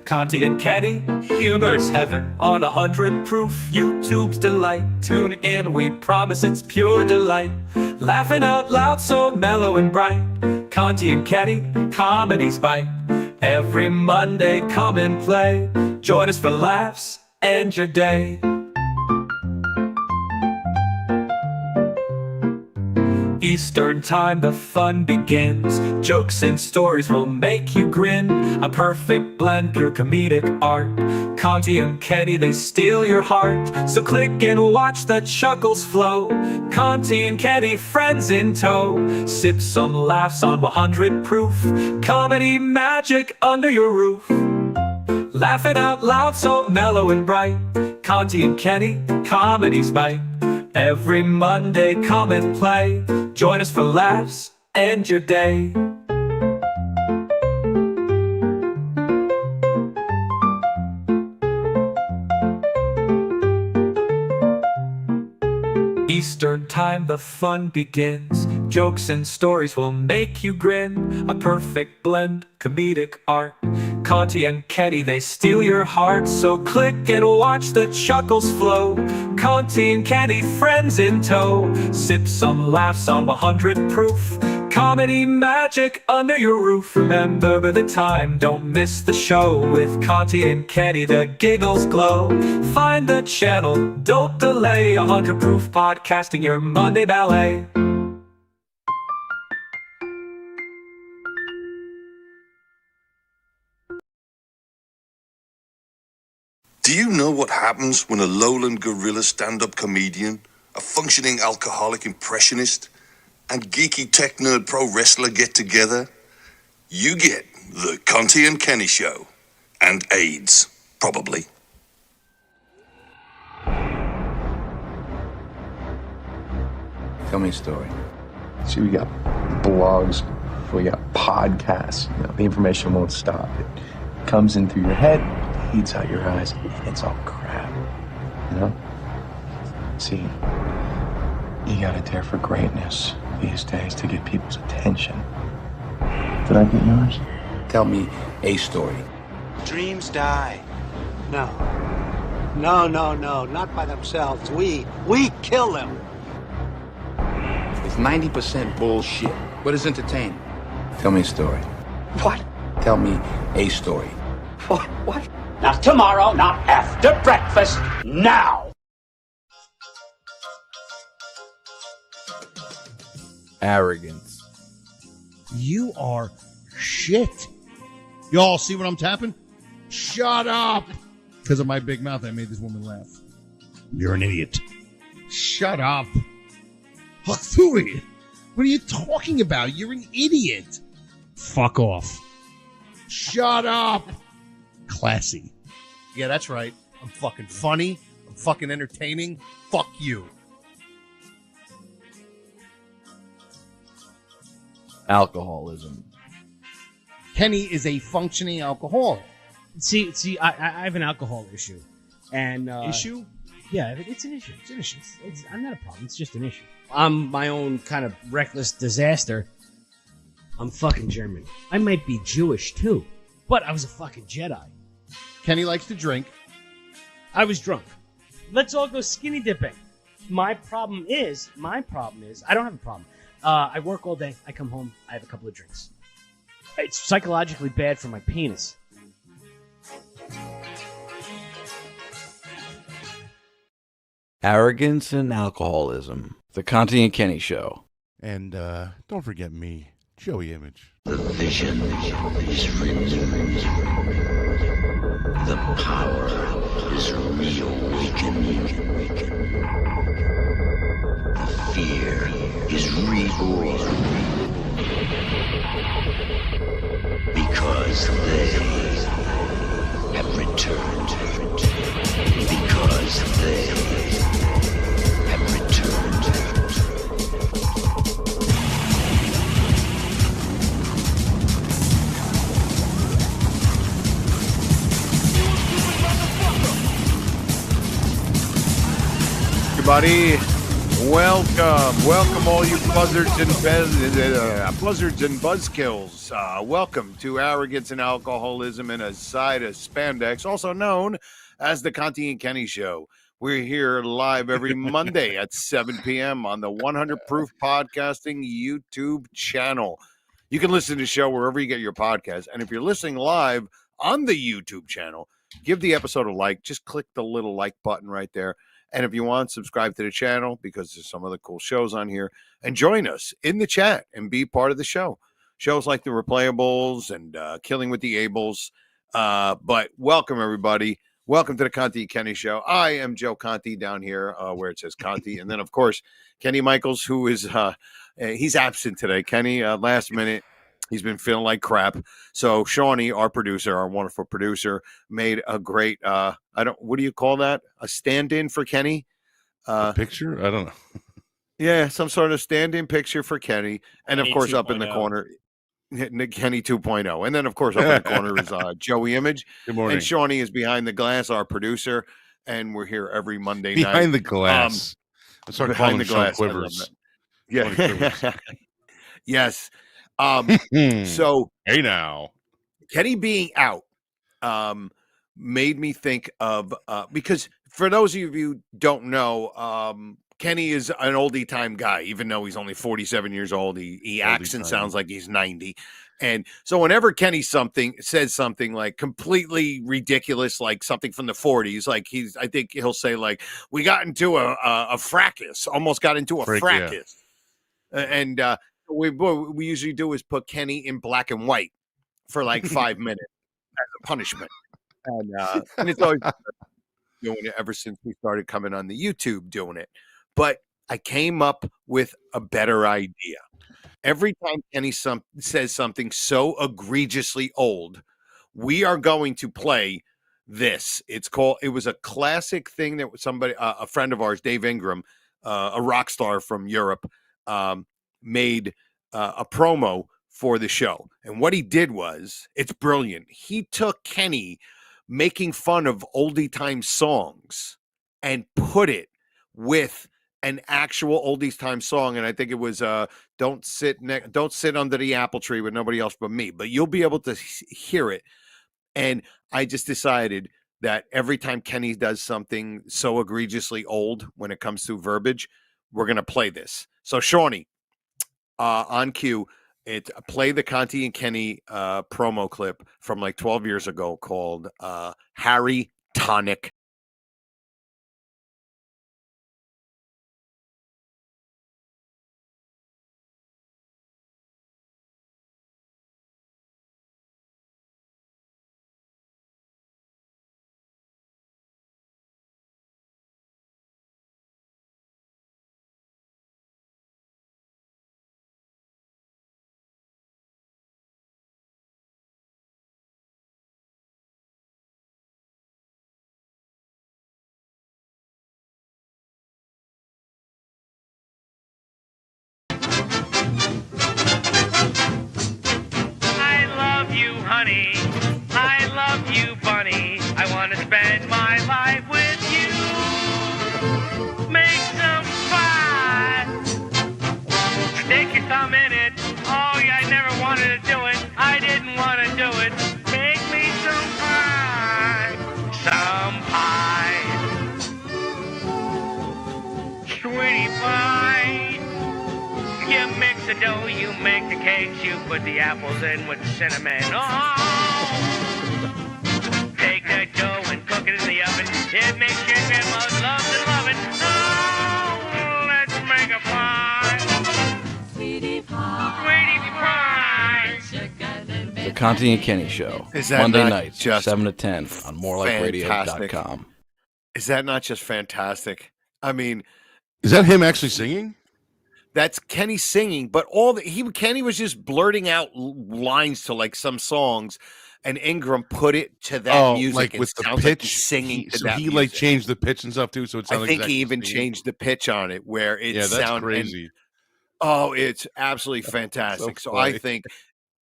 Conte and Kenny, humor's heaven on 100 proof. YouTube's delight. Tune in, we promise it's pure delight. Laughing out loud, so mellow and bright. Conte and Kenny, comedy's bite. Every Monday, come and play. Join us for laughs, end your day. Eastern time, the fun begins. Jokes and stories will make you grin. A perfect blend, pure comedic art. Conte and Kenny, they steal your heart. So click and watch the chuckles flow. Conte and Kenny, friends in tow. Sip some laughs on 100 proof. Comedy magic under your roof. Laughing out loud, so mellow and bright. Conte and Kenny, comedy's bite. Every Monday, come and play. Join us for laughs, end your day. Eastern time, the fun begins. Jokes and stories will make you grin. A perfect blend, comedic art. Conte and Kenny, they steal your heart. So click and watch the chuckles flow. Conte and Kenny, friends in tow. Sip some laughs on 100 proof. Comedy magic under your roof. Remember the time, don't miss the show. With Conte and Kenny, the giggles glow. Find the channel, don't delay. 100 proof podcasting, your Monday ballet. Do you know what happens when a lowland gorilla stand-up comedian, a functioning alcoholic impressionist, and geeky tech nerd pro wrestler get together? You get the Conte and Kenny Show. And AIDS, probably. Tell me a story. See, we got blogs, we got podcasts. You know, the information won't stop. It comes in through your head, eats out your eyes, and it's all crap. You know? See, you gotta dare for greatness these days to get people's attention. Did I get yours? Tell me a story. Dreams die. No, not by themselves. We kill them. It's 90% bullshit. What is entertaining? Tell me a story. What? Tell me a story. What? Not tomorrow, not after breakfast, now! Arrogance. You are shit. Y'all see what I'm tapping? Shut up! Because of my big mouth, I made this woman laugh. You're an idiot. Shut up. Huckfooey. What are you talking about? You're an idiot. Fuck off. Shut up. Classy. Yeah, that's right. I'm fucking funny. I'm fucking entertaining. Fuck you. Alcoholism. Kenny is a functioning alcoholic. See, I have an alcohol issue. And Issue? Yeah, it's an issue. It's an issue. I'm not a problem. It's just an issue. I'm my own kind of reckless disaster. I'm fucking German. I might be Jewish, too. But I was a fucking Jedi. Kenny likes to drink. I was drunk. Let's all go skinny dipping. My problem is, I don't have a problem. I work all day. I come home. I have a couple of drinks. It's psychologically bad for my penis. Arrogance and alcoholism. The Conte and Kenny Show. And don't forget me, Joey Image. The vision is real. The power is reawakening. The fear is reborn. Because they have returned. Because they have returned. Everybody, Welcome all you buzzards and buzzkills. Welcome to Arrogance and Alcoholism and a Side of Spandex, also known as the Conte and Kenny Show. We're here live every Monday at 7 p.m. on the 100 Proof Podcasting YouTube channel. You can listen to the show wherever you get your podcast. And if you're listening live on the YouTube channel, give the episode a like. Just click the little like button right there. And if you want, subscribe to the channel because there's some other cool shows on here. And join us in the chat and be part of the show. Shows like The Replayables and Killing with the Ables. But welcome, everybody. Welcome to the Conte and Kenny Show. I am Joe Conte down here where it says Conte. And then, of course, Kenny Michaels, who is he's absent today. Kenny, last minute. He's been feeling like crap. So Shawnee, our producer, our wonderful producer, made a great, what do you call that? A stand-in for Kenny? A picture? I don't know. Yeah, some sort of stand-in picture for Kenny. And, of course, up in the corner, Kenny 2.0. And then, of course, up in the corner is Joey Image. Good morning. And Shawnee is behind the glass, our producer. And we're here every Monday night. Behind the glass. I started calling the glass. Quivers. Yeah. Yes. So hey now, Kenny being out made me think of because for those of you who don't know, Kenny is an oldie time guy, even though he's only 47 years old. He acts and sounds like he's 90. And so whenever Kenny says something like completely ridiculous, like something from the 40s, like I think he'll say like, we got into a fracas, almost got into a fracas. Yeah. And what we usually do is put Kenny in black and white for like 5 minutes as a punishment. And it's always doing it ever since we started coming on the YouTube doing it. But I came up with a better idea. Every time Kenny says something so egregiously old, we are going to play this. It was a classic thing that somebody, a friend of ours, Dave Ingram, a rock star from Europe, made a promo for the show. And what he did was, it's brilliant. He took Kenny making fun of oldie time songs and put it with an actual oldies time song. And I think it was don't sit under the apple tree with nobody else but me, but you'll be able to hear it. And I just decided that every time Kenny does something so egregiously old when it comes to verbiage, we're going to play this. So Shawnee, on cue, play the Conte and Kenny promo clip from like 12 years ago called Harry Tonic. Honey, I love you, bunny. I want to spend my life with you. Make some pie. Stick your thumb in it. Oh, yeah, I never wanted to do it. I didn't want to do it. Make me some pie. Some pie. Sweetie pie. You mix the dough, you make the cakes, you put the apples in with cinnamon. Oh! Take that dough and cook it in the oven. It makes your grandma love to love it. Oh, let's make a pie. Sweetie pie. The Conte and Kenny Show. Is that Monday not nights, just 7 to 10 on morelikeradio.com. Is that not just fantastic? I mean, is that him actually singing? That's Kenny singing, but Kenny was just blurting out lines to like some songs, and Ingram put it to that music. Like with the pitch, like singing to that music. Like changed the pitch and stuff too. So it sounded. I think he even changed the pitch on it where it sounded crazy. It's absolutely fantastic. So I think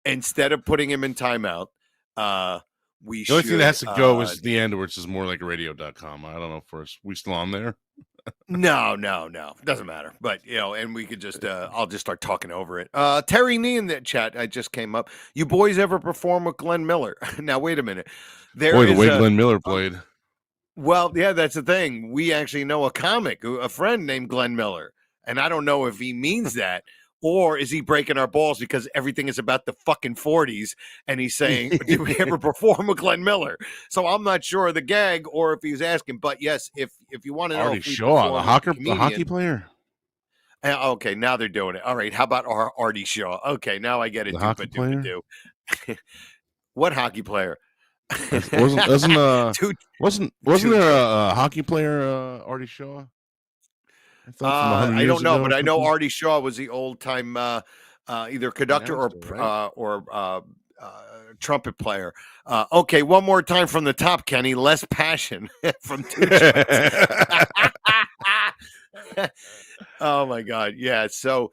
instead of putting him in timeout, the only thing that has to go is the end, where it says more like radio.com. I don't know if we still on there. No. Doesn't matter. But, and we could just, I'll just start talking over it. Terry Nee in the chat, I just came up. You boys ever perform with Glenn Miller? Now, wait a minute. Boy, the way Glenn Miller played. Well, yeah, that's the thing. We actually know a comic, a friend named Glenn Miller. And I don't know if he means that or is he breaking our balls because everything is about the fucking 40s and he's saying, did we ever perform with Glenn Miller? So I'm not sure of the gag or if he's asking. But yes, if you want to know. Artie Shaw, the hockey player. Okay, now they're doing it. All right, how about Artie Shaw? Okay, now I get it. The hockey player? What hockey player? Wasn't there a hockey player, Artie Shaw? I don't know, but I know Artie Shaw was the old time either conductor or trumpet player. Okay, one more time from the top, Kenny. Less passion from two. Oh my God, yeah. So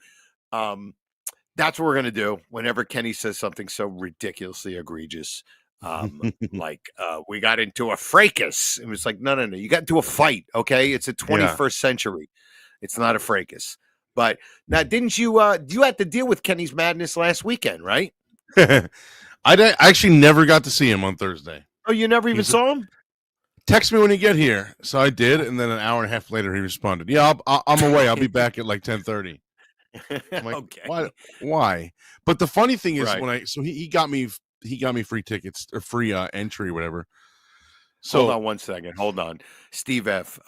that's what we're gonna do whenever Kenny says something so ridiculously egregious. Like we got into a fracas. It was like, no, you got into a fight. Okay, it's a 21st century. It's not a fracas. But now, didn't you had to deal with Kenny's madness last weekend, right? I actually never got to see him on Thursday. Oh, you never even saw him? Text me when you get here. So I did, and then an hour and a half later he responded, "Yeah, I'm away. I'll be back at like 10:30." I'm like, okay. Why? But the funny thing is, he got me free tickets or free entry, or whatever. So hold on 1 second. Hold on, Steve F.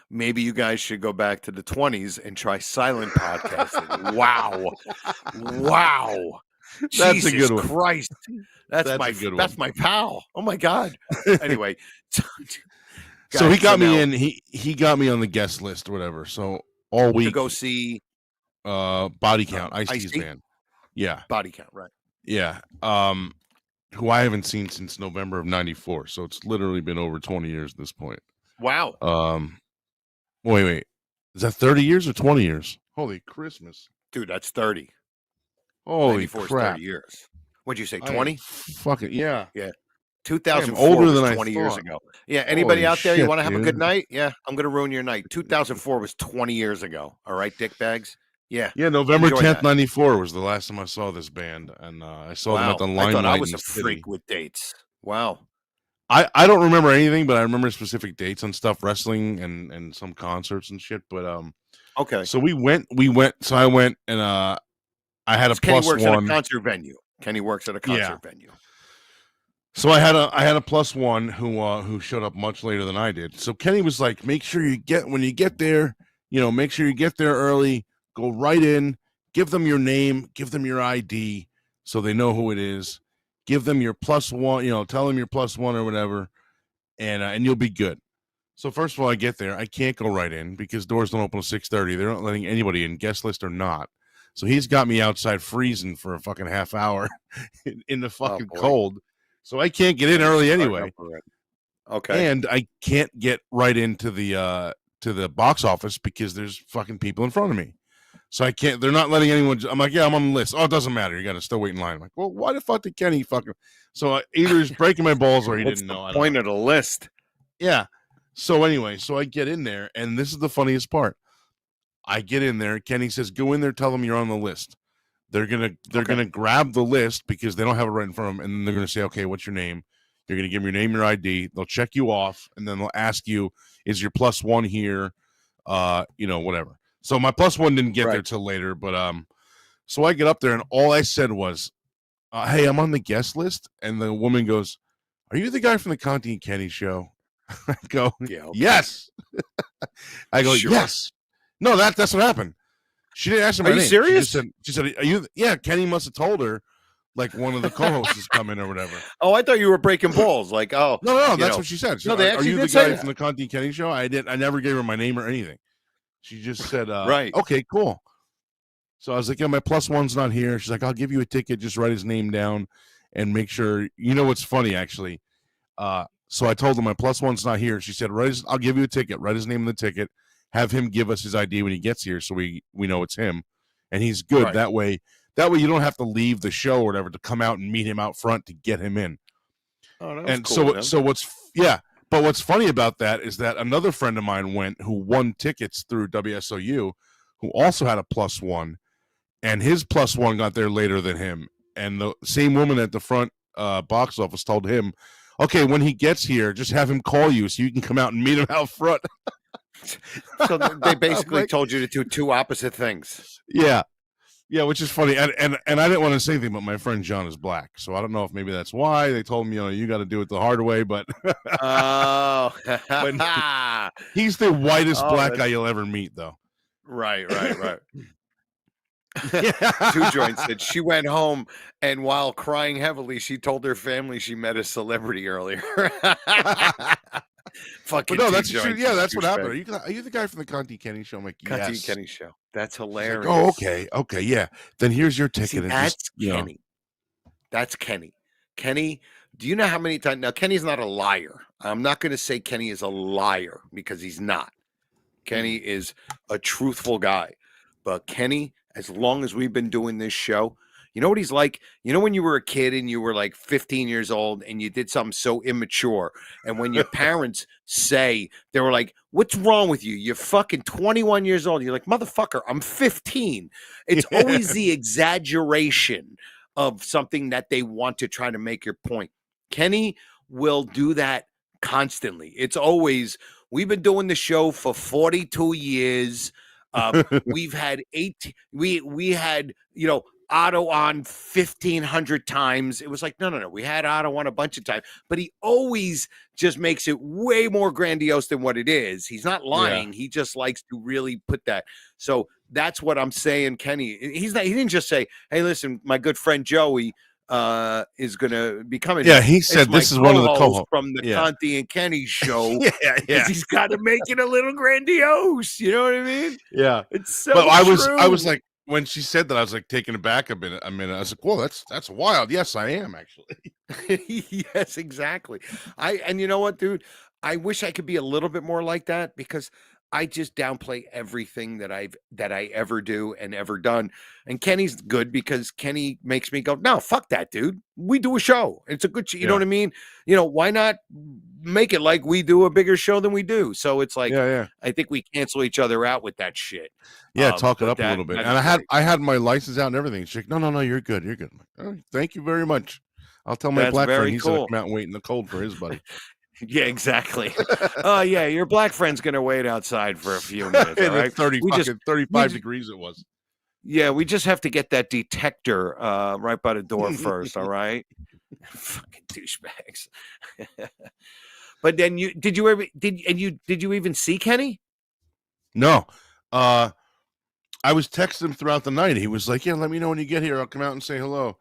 Maybe you guys should go back to the 20s and try silent podcasting. Wow. That's Jesus a good one. Christ. That's my pal. Oh my God. Anyway. So he got me in. He got me on the guest list or whatever. So all week to go see Body Count, Ice-T's band. Yeah. Body Count, right. Yeah. Who I haven't seen since November of '94. So it's literally been over 20 years at this point. Wow. Wait. Is that 30 years or 20 years? Holy Christmas. Dude, that's 30. Holy crap. 30 years. What'd you say, 20? Fuck it, yeah. Yeah. 2004 older was than 20 I years thought. ago. Yeah, anybody Holy out there, you shit, want to have a dude. good night? Yeah, I'm going to ruin your night. 2004 was 20 years ago. All right, dickbags? Yeah. Yeah, November Enjoy 10th, that. 94 was the last time I saw this band. And I saw them at the Limelight. I thought I in was the a city. freak with dates. Wow. I don't remember anything, but I remember specific dates on stuff, wrestling and some concerts and shit. But okay. So we went. So I went and I had a Kenny plus works one. at a concert venue. Kenny works at a concert venue. So I had a plus one who showed up much later than I did. So Kenny was like, make sure when you get there, make sure you get there early, go right in, give them your name, give them your ID so they know who it is. Give them your plus one, tell them your plus one or whatever, and you'll be good. So first of all, I get there. I can't go right in because doors don't open till 6:30. They're not letting anybody in, guest list or not. So he's got me outside freezing for a fucking half hour in the fucking cold. So I can't get in early anyway. Okay. And I can't get right into the box office because there's fucking people in front of me. So I can't. They're not letting anyone. I'm like, yeah, I'm on the list. Oh, it doesn't matter. You got to still wait in line. I'm like, well, why the fuck did Kenny fucking? So either he's breaking my balls or he didn't know. What's the point of the list? Yeah. So anyway, I get in there, and this is the funniest part. I get in there. Kenny says, "Go in there. Tell them you're on the list." They're gonna grab the list because they don't have it right in front of them, and then they're gonna say, "Okay, what's your name?" You're gonna give them your name, your ID. They'll check you off, and then they'll ask you, "Is your plus one here?" Whatever. So my plus one didn't get there till later, but so I get up there and all I said was, "Hey, I'm on the guest list," and the woman goes, "Are you the guy from the Conte and Kenny Show?" I go, yeah, okay. "Yes." I go, Sure. "Yes." No, that's what happened. She didn't ask me my name. Are you serious? She said, "Are you?" Yeah, Kenny must have told her, like one of the co-hosts is coming or whatever. Oh, I thought you were breaking balls. Like, oh, no, that's what she said. She No, said, they "Are actually you the did say guy that. from the Conte and Kenny Show?" I never gave her my name or anything. She just said, Right. Okay, cool." So I was like, "Yeah, my plus one's not here." She's like, "I'll give you a ticket. Just write his name down and make sure." You know what's funny, actually? So I told her my plus one's not here. She said, "I'll give you a ticket. Write his name in the ticket. Have him give us his ID when he gets here, so we know it's him, and he's good. Right. That way you don't have to leave the show or whatever to come out and meet him out front to get him in." Oh, that was And cool, man. so But what's funny about that is that another friend of mine went who won tickets through WSOU, who also had a +1, and his +1 got there later than him. And the same woman at the front box office told him, okay, when he gets here, just have him call you so you can come out and meet him out front. So they basically told you to do two opposite things. Yeah. Yeah, which is funny. And I didn't want to say anything, but my friend John is black. So I don't know if maybe that's why. They told me, you got to do it the hard way, but Oh. but he's the whitest black guy you'll ever meet, though. Right. Two Joints said she went home and while crying heavily, she told her family she met a celebrity earlier. Fucking But no, Two that's true. Joints Yeah, is that's what douchebag. happened. Are you the guy from the Conte and Kenny Show? I'm like, Conte and yes. Kenny Show. That's He's like, hilarious. oh, okay, yeah. Then here's your ticket. See, and that's just, Kenny. That's Kenny. Kenny, do you know how many times? Now, Kenny's not a liar. I'm not going to say Kenny is a liar because he's not. Kenny is a truthful guy. But Kenny, as long as we've been doing this show, you know what he's like? You know when you were a kid and you were like 15 years old and you did something so immature, and when your parents say, they were like, what's wrong with you? You're fucking 21 years old. You're like, motherfucker, I'm 15. It's always the exaggeration of something that they want to try to make your point. Kenny will do that constantly. It's always, we've been doing the show for 42 years. We've had we had, Otto on 1,500 times. It was like, no. We had Otto on a bunch of times, but he always just makes it way more grandiose than what it is. He's not lying. Yeah. He just likes to really put that. So that's what I'm saying, Kenny. He didn't just say, hey, listen, my good friend Joey is going to be coming. Yeah, he said this is one of the co-hosts from the Conte and Kenny Show. Yeah. He's got to make it a little grandiose. You know what I mean? Yeah. It's so But true. I was like, when she said that, I was like taken aback a minute. I was like, whoa, that's wild. Yes, I am actually. Yes, exactly. And you know what, dude? I wish I could be a little bit more like that because I just downplay everything that I ever do and ever done. And Kenny's good because Kenny makes me go, no, fuck that, dude. We do a show. It's a good show. You know what I mean? Why not make it like we do a bigger show than we do? So it's like, I think we cancel each other out with that shit. Yeah, talk it up a little bit. And I had my license out and everything. She's like, no, you're good. You're good. Like, oh, thank you very much. I'll tell my black friend he's going to come out and wait in the cold for his buddy. Yeah, exactly. Yeah, your black friend's going to wait outside for a few minutes. All right? 35 degrees it was. Yeah, we just have to get that detector right by the door first. All right. Fucking douchebags. But then did you even see Kenny? No. I was texting him throughout the night. He was like, yeah, let me know when you get here. I'll come out and say hello.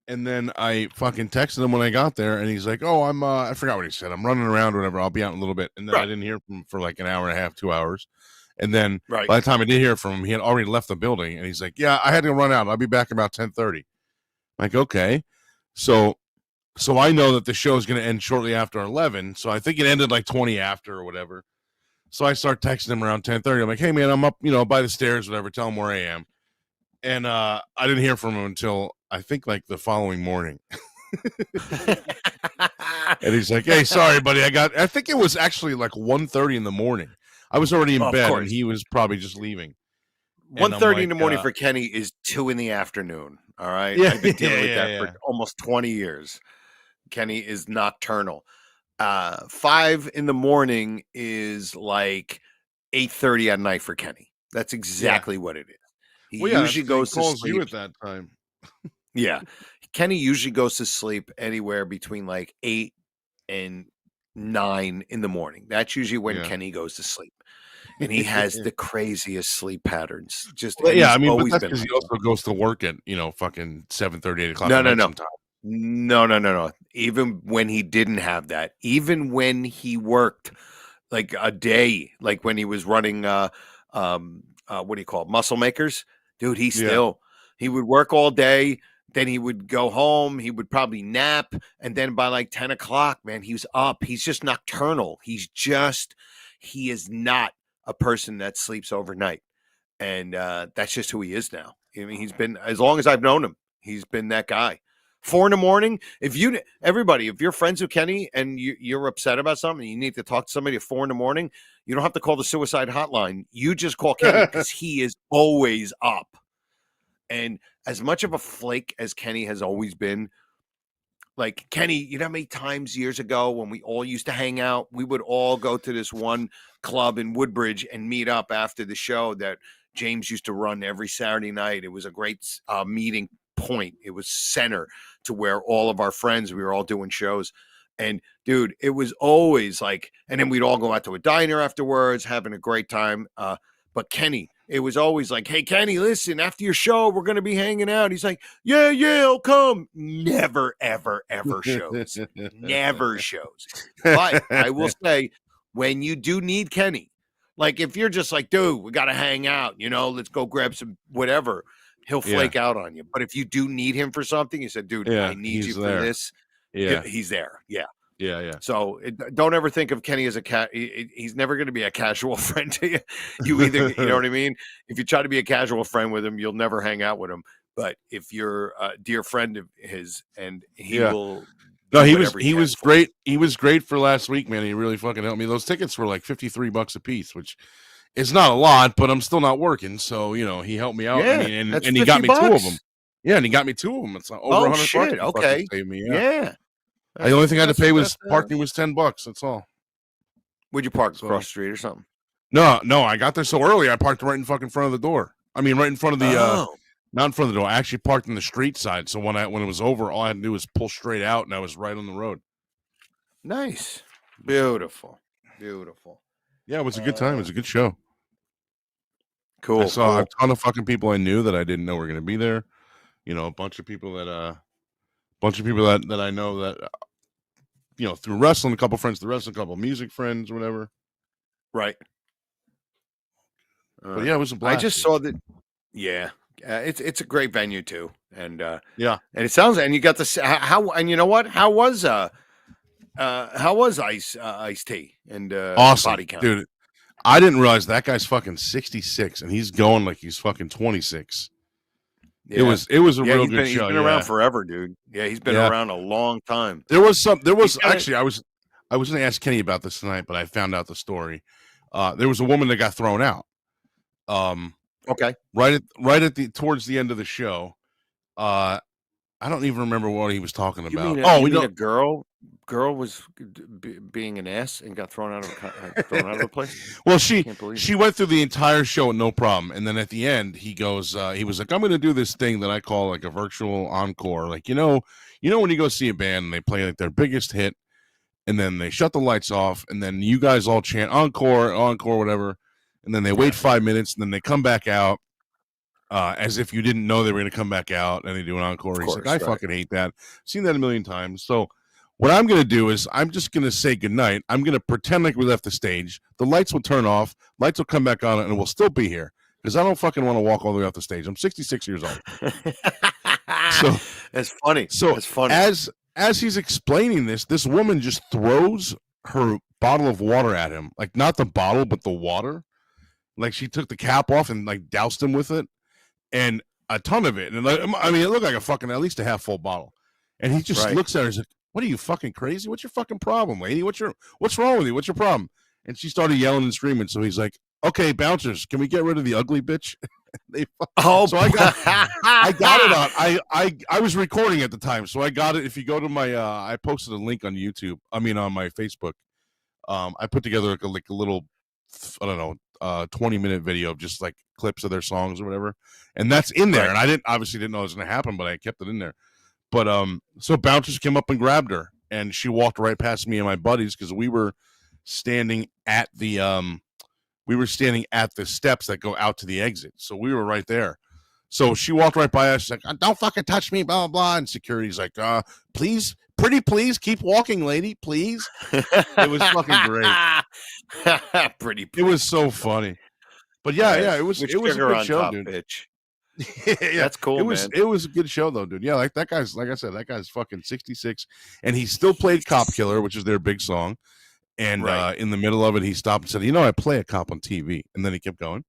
And then I fucking texted him when I got there, and he's like, oh, I forgot what he said. I'm running around or whatever. I'll be out in a little bit. And then I didn't hear from him for like an hour and a half, 2 hours. And then by the time I did hear from him, he had already left the building. And he's like, yeah, I had to run out. I'll be back about 10:30. I'm like, okay. So I know that the show is going to end shortly after 11. So I think it ended like 20 after or whatever. So I start texting him around 10:30. I'm like, hey, man, I'm up, by the stairs, whatever. Tell him where I am. And I didn't hear from him until I think like the following morning. And he's like, hey, sorry, buddy. I think it was actually like 1:30 in the morning. I was already in bed and he was probably just leaving. 1:30 in the morning for Kenny is 2 in the afternoon. All right. Yeah, I've been dealing with that for almost 20 years. Kenny is nocturnal. 5 in the morning is like 8:30 at night for Kenny. That's exactly what it is. He usually goes to sleep you at that time. Yeah. Kenny usually goes to sleep anywhere between like 8 and 9 in the morning. That's usually when Kenny goes to sleep. And he has the craziest sleep patterns. But that's because he also goes to work at, fucking 7:30, 8 o'clock. No. Even when he didn't have that, even when he worked like a day, like when he was running, what do you call it? Muscle Makers, dude, he would work all day. Then he would go home. He would probably nap. And then by like 10 o'clock, man, he was up. He's just nocturnal. He is not a person that sleeps overnight. And that's just who he is now. I mean, he's been, as long as I've known him, he's been that guy. 4 in the morning. If you're friends with Kenny and you're upset about something, you need to talk to somebody at 4 in the morning. You don't have to call the suicide hotline. You just call Kenny because he is always up. And as much of a flake as Kenny has always been, like Kenny, you know how many times years ago when we all used to hang out, we would all go to this one club in Woodbridge and meet up after the show that James used to run every Saturday night. It was a great meeting point. It was center to where all of our friends, we were all doing shows. And dude, it was always like, and then we'd all go out to a diner afterwards, having a great time. But Kenny, it was always like, hey, Kenny, listen, after your show, we're going to be hanging out. He's like, yeah, I'll come. Never, ever, ever shows. Never shows. But I will say, when you do need Kenny, like if you're just like, dude, we got to hang out, let's go grab some whatever, he'll flake out on you. But if you do need him for something, you said, dude, I need you for this. Yeah. He's there. Yeah. Yeah. So don't ever think of Kenny as a cat. He's never going to be a casual friend to you. You either, you know what I mean? If you try to be a casual friend with him, you'll never hang out with him. But if you're a dear friend of his, and he will. No, he was great. He was great for last week, man. He really fucking helped me. Those tickets were like $53 a piece, which is not a lot, but I'm still not working. So, he helped me out. Yeah, and he got me $2 of them. Yeah, and he got me 2 of them. It's like over $100. Okay. Saved me. Yeah. The only thing I had to pay was parking was $10. That's all. Would you park across the street or something? No. I got there so early. I parked right in fucking front of the door. I mean, right in front of the not in front of the door. I actually parked in the street side. So when it was over, all I had to do was pull straight out, and I was right on the road. Nice, beautiful. Yeah, it was a good time. It was a good show. Cool. I saw a ton of fucking people I knew that I didn't know were going to be there. A bunch of people that I know that through wrestling, a couple friends through wrestling, a couple music friends, or whatever. Right. But yeah, it was a blast. I just saw that. Yeah, it's a great venue too, and and it sounds, and you got the how, and you know what? How was Ice T and awesome, Body Count, dude? I didn't realize that guy's fucking 66 and he's going like he's fucking 26. Yeah. It was a real good show. He's been around forever, dude. Yeah, he's been around a long time. There was actually I was going to ask Kenny about this tonight, but I found out the story. There was a woman that got thrown out. Okay. Right at towards the end of the show. I don't even remember what he was talking about. You mean a girl was being an ass and got thrown out of the place? Well, she went through the entire show with no problem, and then at the end he goes, he was like, I'm going to do this thing that I call like a virtual encore. Like, when you go see a band and they play like their biggest hit, and then they shut the lights off, and then you guys all chant encore, whatever, and then they wait 5 minutes, and then they come back out as if you didn't know they were going to come back out, and they do an encore. He's like, I fucking hate that. Seen that a million times. So what I'm going to do is I'm just going to say goodnight. I'm going to pretend like we left the stage. The lights will turn off. Lights will come back on, and we'll still be here because I don't fucking want to walk all the way off the stage. I'm 66 years old. So that's funny. So it's funny. As he's explaining this woman just throws her bottle of water at him. Like not the bottle, but the water. Like she took the cap off and like doused him with it. And a ton of it. And like, I mean, it looked like a fucking, at least a half full bottle. And he just looks at her and said, what are you, fucking crazy? What's your fucking problem, lady? What's wrong with you? What's your problem? And she started yelling and screaming. So he's like, okay, bouncers, can we get rid of the ugly bitch? So I got it on. I was recording at the time. So I got it. If you go to my, I posted a link on YouTube. I mean, on my Facebook. I put together like a little, I don't know, 20-minute video of just like clips of their songs or whatever, and that's in there. And I obviously didn't know it was going to happen, but I kept it in there. But so bouncers came up and grabbed her, and she walked right past me and my buddies because we were standing at the steps that go out to the exit, so we were right there. So she walked right by us. She's like, "Don't fucking touch me," blah blah blah. And security's like, "Please, please keep walking, lady, please." It was fucking great. Pretty. It was so funny. But yeah, it was a good show, dude. Bitch. Yeah, that's cool. It was a good show though, dude. Yeah, like that guy's, like I said, that guy's fucking 66, and he still played "Cop Killer," which is their big song. And in the middle of it, he stopped and said, "I play a cop on TV," and then he kept going.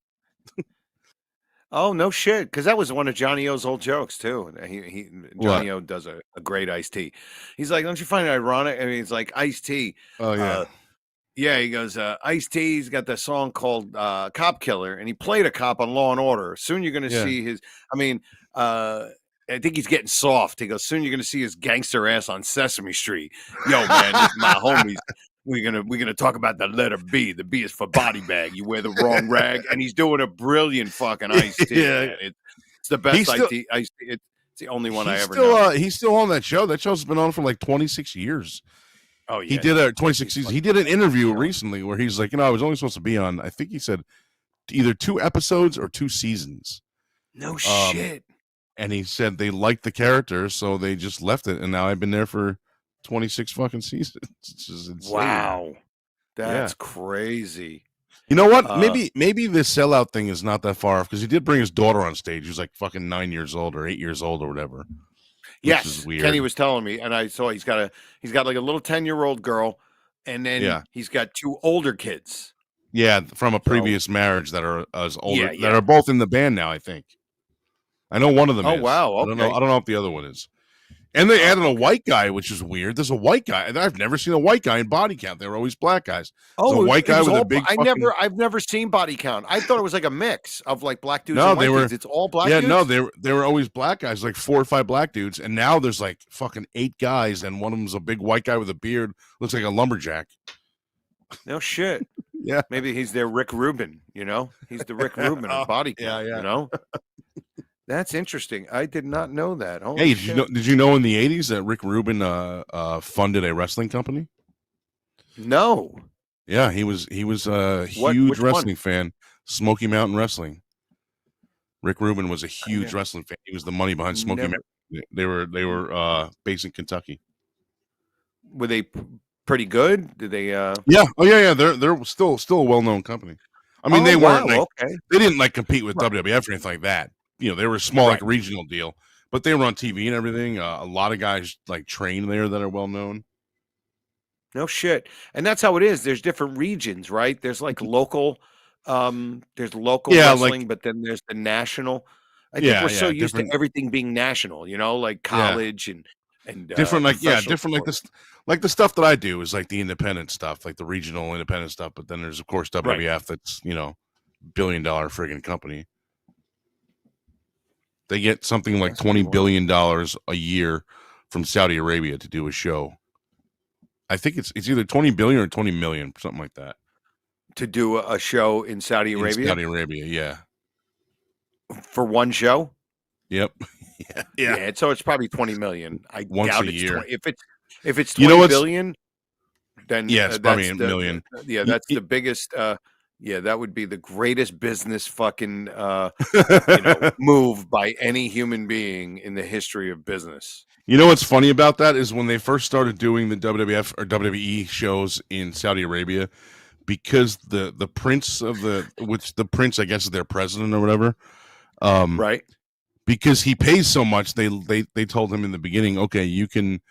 Oh, no shit, because that was one of Johnny O's old jokes too. Johnny O does a great iced tea. He's like, don't you find it ironic? I mean, it's like iced tea. Oh yeah. Yeah, he goes, Ice T's got the song called Cop Killer, and he played a cop on Law and Order. Soon you're gonna see his I think he's getting soft. He goes, soon you're gonna see his gangster ass on Sesame Street. Yo, man, this is my homies. We're gonna talk about the letter B. The B is for body bag. You wear the wrong rag, and he's doing a brilliant fucking Ice T. Yeah. Man. It's the best Ice T. It's the only one I ever know. He's still on that show. That show's been on for like 26 years. Oh yeah, he did 26 seasons. He did an interview recently where he's like, I was only supposed to be on, I think he said either 2 episodes or 2 seasons. No shit. And he said they liked the character, so they just left it. And now I've been there for 26 fucking seasons. It's just insane. Wow, that's crazy. You know what? Maybe the sellout thing is not that far off because he did bring his daughter on stage. He was like fucking 9 years old or 8 years old or whatever. Yes, Kenny was telling me, and I saw he's got like a little 10-year-old girl, and then he's got 2 older kids. Yeah, from a previous marriage that are as older that are both in the band now. I think. I know one of them. Oh is. wow! Okay. I don't know if the other one is. And they added a white guy, which is weird. There's a white guy, and I've never seen a white guy in Body Count. They were always black guys. Oh, a white guy with a big. I've never seen Body Count. I thought it was like a mix of like black dudes and white dudes. It's all black dudes? No, they were always black guys, like 4 or 5 black dudes, and now there's like fucking 8 guys, and one of them's a big white guy with a beard, looks like a lumberjack. No shit. Yeah, maybe he's their Rick Rubin. You know, he's the Rick Rubin of Body Count. You know. That's interesting. I did not know that. Hey, did you know in the 80s that Rick Rubin funded a wrestling company? No. Yeah, he was a huge wrestling fan. Smoky Mountain Wrestling. Rick Rubin was a huge wrestling fan. He was the money behind Smoky Mountain. They were based in Kentucky. Were they pretty good? Did they Yeah. Oh yeah. They're still a well-known company. I mean, they weren't they didn't like compete with WWF or anything like that. You know, they were a small, like regional deal, but they were on TV and everything. A lot of guys like train there that are well known. No shit, and that's how it is. There's different regions, right? There's like local, wrestling, but then there's the national. I think we're so used to everything being national, you know, like college and different, different sport. like the stuff that I do is like the independent stuff, like the regional independent stuff. But then there's of course WWF, that's $1 billion friggin' company. They get something like $20 billion a year from Saudi Arabia to do a show. I think it's either 20 billion or 20 million, something like that. To do a show in Saudi Arabia? In Saudi Arabia, yeah. For one show? Yep. Yeah. So it's probably 20 million. I Once doubt a it's year. If it's 20 billion, then it's probably a million. That's the biggest that would be the greatest business fucking move by any human being in the history of business. You know what's funny about that is when they first started doing the WWF or WWE shows in Saudi Arabia, because the prince of the prince, I guess, is their president or whatever, right? Because he pays so much, they told him in the beginning, okay, you can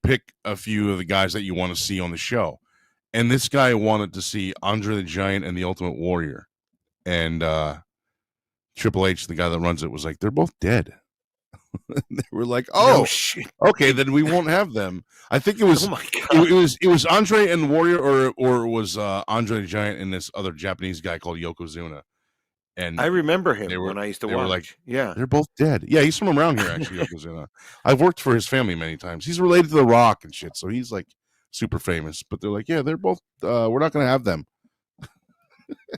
pick a few of the guys that you want to see on the show. And this guy wanted to see Andre the Giant and the Ultimate Warrior. And Triple H, the guy that runs it, was like, they're both dead. They were like, oh, shit. Okay, then we won't have them. I think it was it was Andre and Warrior, or it was Andre the Giant and this other Japanese guy called Yokozuna. And I remember him when I used to watch. Were like, they're both dead. Yeah, he's from around here, actually, Yokozuna. I've worked for his family many times. He's related to The Rock and shit, so he's like super famous, but they're like, yeah, they're both we're not going to have them.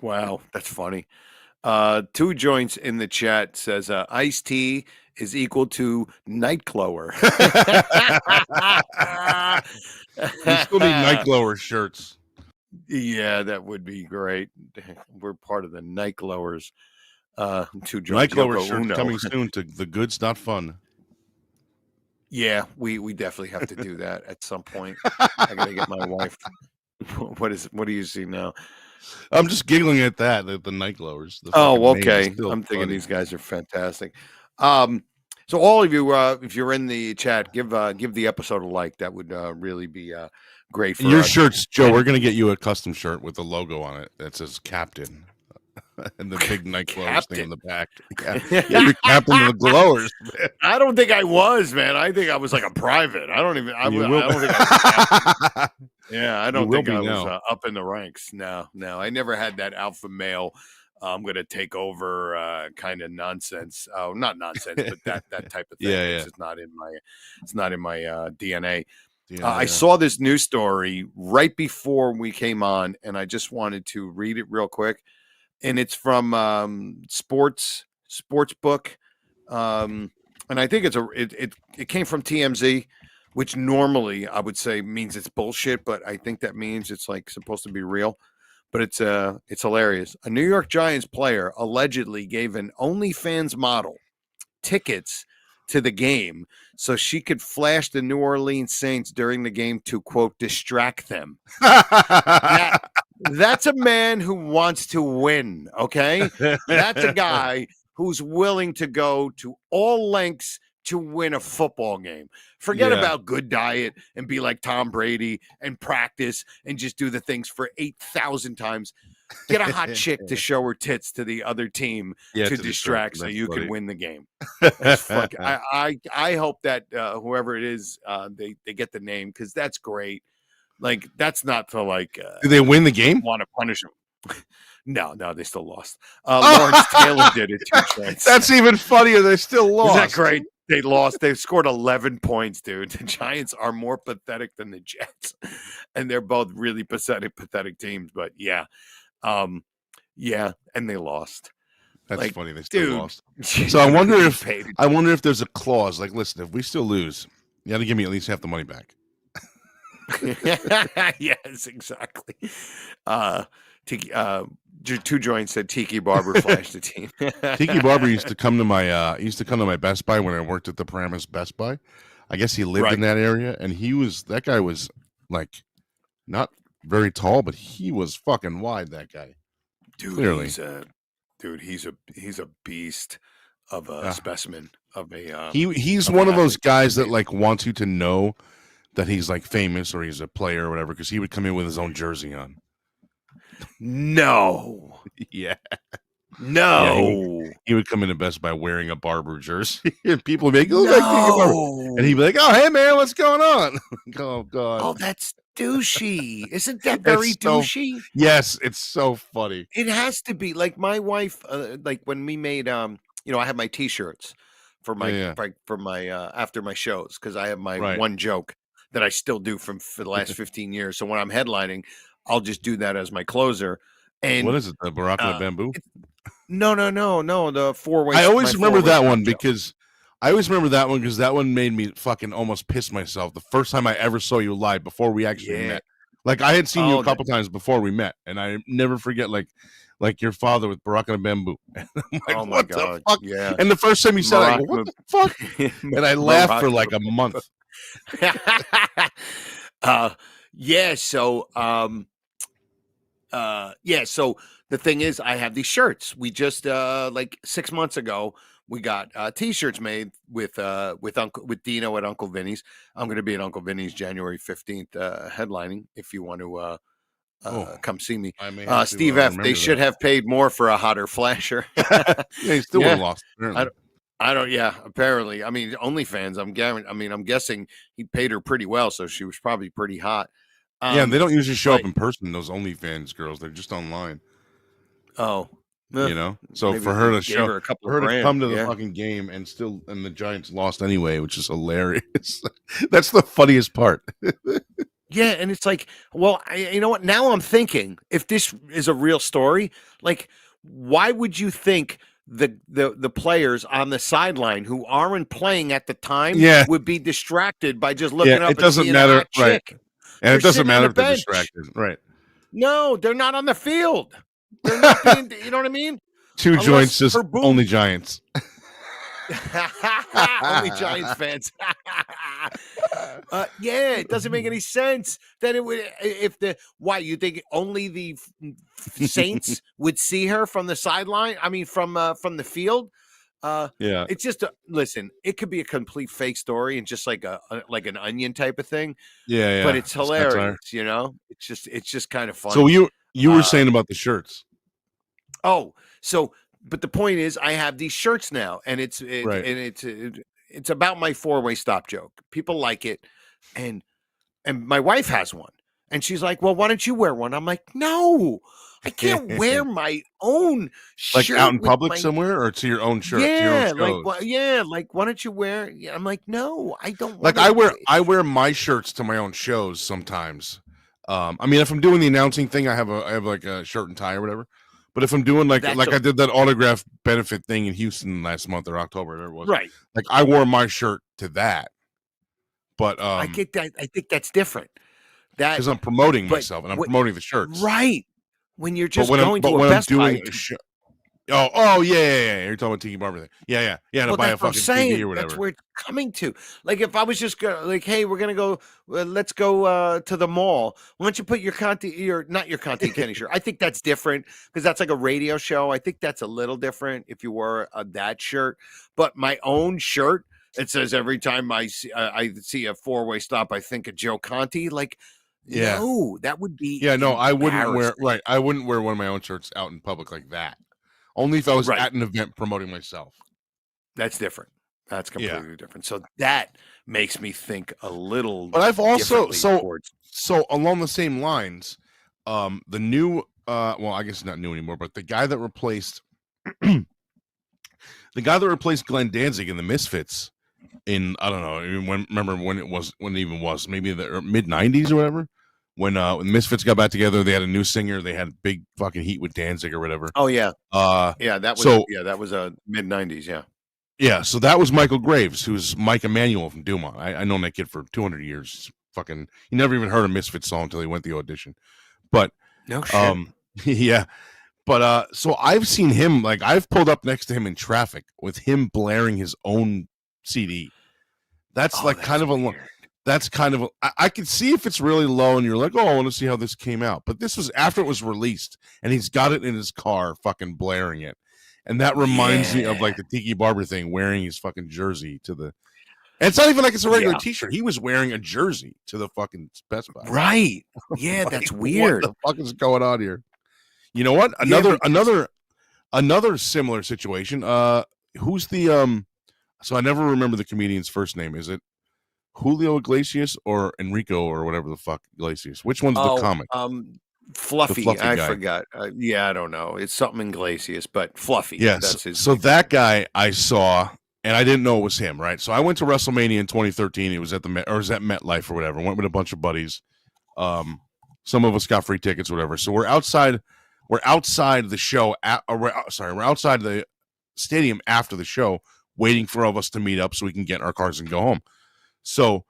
Wow, that's funny. 2 joints in the chat says iced tea is equal to Nightglower. We still need Nightglower shirts. Yeah, that would be great. We're part of the Nightglowers. 2 joints. Nightglower shirts coming soon to The Goods Not Fun. Yeah, we definitely have to do that at some point. I gotta get my wife. What do you see now? I'm just giggling at that. The night glowers. Okay. I'm thinking these guys are fantastic. So all of you, if you're in the chat, give the episode a like. That would really be great for your us. shirts, Joe. We're gonna get you a custom shirt with the logo on it that says Captain. And the big night glowers Captain. thing in the back. Yeah, you're captain of the glowers. Man. I don't think I was, man. I think I was like a private. I don't think I was a captain. Yeah, I don't think I was up in the ranks. No. I never had that alpha male. I'm going to take over kind of nonsense. Oh, not nonsense, but that type of thing. It's just not in my DNA. I saw this news story right before we came on, and I just wanted to read it real quick. And it's from sports book. And I think it came from TMZ, which normally I would say means it's bullshit, but I think that means it's like supposed to be real. But it's hilarious. A New York Giants player allegedly gave an OnlyFans model tickets to the game so she could flash the New Orleans Saints during the game to, quote, distract them. That's a man who wants to win, okay? That's a guy who's willing to go to all lengths to win a football game. Forget about good diet and be like Tom Brady and practice and just do the things for 8,000 times. Get a hot chick to show her tits to the other team to distract so you can win the game. I hope that whoever it is, they get the name because that's great. Like, that's not to like. Did they win the game? Want to punish them? No, they still lost. Lawrence Taylor did it 2 chance. That's even funnier. They still lost. Isn't that great? They lost. They scored 11 points, dude. The Giants are more pathetic than the Jets, and they're both really pathetic teams. But and they lost. That's funny. They still lost. So I wonder if there's a clause like, listen, if we still lose, you got to give me at least half the money back. Yes, exactly. Two Joints said Tiki Barber flashed the team. Tiki Barber used to come to my Best Buy when I worked at the Paramus Best Buy. I guess he lived in that area, and that guy was like not very tall, but he was fucking wide. That guy, dude. Clearly. He's a beast of a specimen of a. He's one of those guys that like wants you to know that he's like famous or he's a player or whatever, because he would come in with his own jersey on. No. Yeah. No. Yeah, he would come into Best Buy wearing a Barber jersey, and people would be like, "Oh, no." And he'd be like, "Oh, hey man, what's going on?" Oh God. Oh, that's douchey. Isn't that very douchey? Yes, it's so funny. It has to be. Like my wife, like when we made I have my T-shirts for my after my shows, because I have my one joke that I still do for the last 15 years. So when I'm headlining, I'll just do that as my closer. And what is it? The Baraka Bamboo? No. The 4-way. I always remember that one because that one made me fucking almost piss myself the first time I ever saw you live before we actually met. Like I had seen you a couple times before we met, and I never forget like your father with Baraka Bamboo. And I'm like, oh my God. The fuck? Yeah. And the first time you said it, I go, what the fuck? And I laughed for like a month. So the thing is, I have these shirts. We just like 6 months ago, we got T-shirts made with Dino at Uncle Vinny's. I'm going to be at Uncle Vinny's January 15th, headlining. If you want to come see me, Steve F. They should have paid more for a hotter flasher. He still would have lost. I don't. Yeah, apparently. I mean, OnlyFans. I'm guessing he paid her pretty well, so she was probably pretty hot. They don't usually show up in person. Those OnlyFans girls, they're just online. Oh, so for her to come to the fucking game and the Giants lost anyway, which is hilarious. That's the funniest part. Yeah, and it's like, well, you know what? Now I'm thinking, if this is a real story, like, why would you think the players on the sideline who aren't playing at the time would be distracted by just looking up? It doesn't matter, right? And it doesn't matter if they're distracted, right? No, they're not on the field. They're not being, you know what I mean? Two Joints is only Giants. Only Giants fans. It doesn't make any sense that it would. Why you think only the Saints would see her from the sideline? I mean, from the field. It's just listen. It could be a complete fake story and just like an onion type of thing. Yeah. But it's hilarious. It's just kind of funny. So you were saying about the shirts. Oh, so but the point is, I have these shirts now, and Right. it's about my four-way stop joke. People like it, and my wife has one, and she's like, "Well, why don't you wear one?" I'm like, "No, I can't wear my own Like shirt out in with public my somewhere, or to your own shirt, to your own yeah, shows? like why don't you wear?" Yeah, I'm like, "No, I don't Like want to." I wear my shirts to my own shows sometimes. I mean, if I'm doing the announcing thing, I have like a shirt and tie or whatever. But if I'm doing like That's I did that autograph benefit thing in Houston last month or October, whatever it was. right. Like I wore my shirt to that. But I get that. I think that's different. That, because I'm promoting but myself and I'm what, promoting the shirts. right when you're But just when I'm going to a Best Buy. doing a show, oh yeah. You're talking about Tiki Barber thing. Yeah. To Well, buy a that's what I'm fucking TV saying. or That's whatever. where it's coming to. Like, if I was just like, "Hey, we're gonna go. Let's go to the mall. Why don't you put your not your Conte and Kenny shirt?" I think that's different because that's like a radio show. I think that's a little different if you wore that shirt. But my own shirt, it says every time I see a four-way stop, I think of Joe Conte. Like, Yeah. no, that would be Yeah, no, I wouldn't wear embarrassing. I wouldn't wear one of my own shirts out in public like that. Only if I was Right. at an event promoting myself. That's different. That's Yeah. completely different. So that makes me think a little But I've also differently towards. so along the same lines, the new well, I guess not new anymore, but the guy that replaced Glenn Danzig in the Misfits in I don't know, remember when it even was, maybe the mid 90s or whatever. When the Misfits got back together, they had a new singer, they had big fucking heat with Danzig or whatever. Oh yeah. Uh Yeah, that was so that was a mid 90s, yeah. Yeah, so that was Michael Graves, who's Mike Emanuel from Dumont. I known that kid for 200 years. Fucking, he never even heard a Misfits song until he went to the audition. But, No shit. yeah. But so I've seen him, like I've pulled up next to him in traffic with him blaring his own CD. That's like kind of a, that's kind of, I can see if it's really low and you're like, oh, I want to see how this came out. But this was after it was released and he's got it in his car fucking blaring it. And that reminds me of like the Tiki Barber thing, wearing his fucking jersey to the. And it's not even like it's a regular T-shirt. He was wearing a jersey to the fucking Best Buy. Right. Yeah, Like, that's weird. What the fuck is going on here? You know what? Another similar situation. Who's the So I never remember the comedian's first name. Is it Julio Iglesias or Enrico or whatever the fuck Iglesias? Which one's the comic? Fluffy. fluffy I guy. forgot. Yeah, I don't know. It's something Iglesias, but Fluffy. Yes. That's his So that guy I saw, and I didn't know it was him, right? So I went to WrestleMania in 2013. It was at MetLife or whatever. Went with a bunch of buddies. Some of us got free tickets, whatever. So we're outside the show. We're outside the stadium after the show, waiting for all of us to meet up so we can get in our cars and go home. So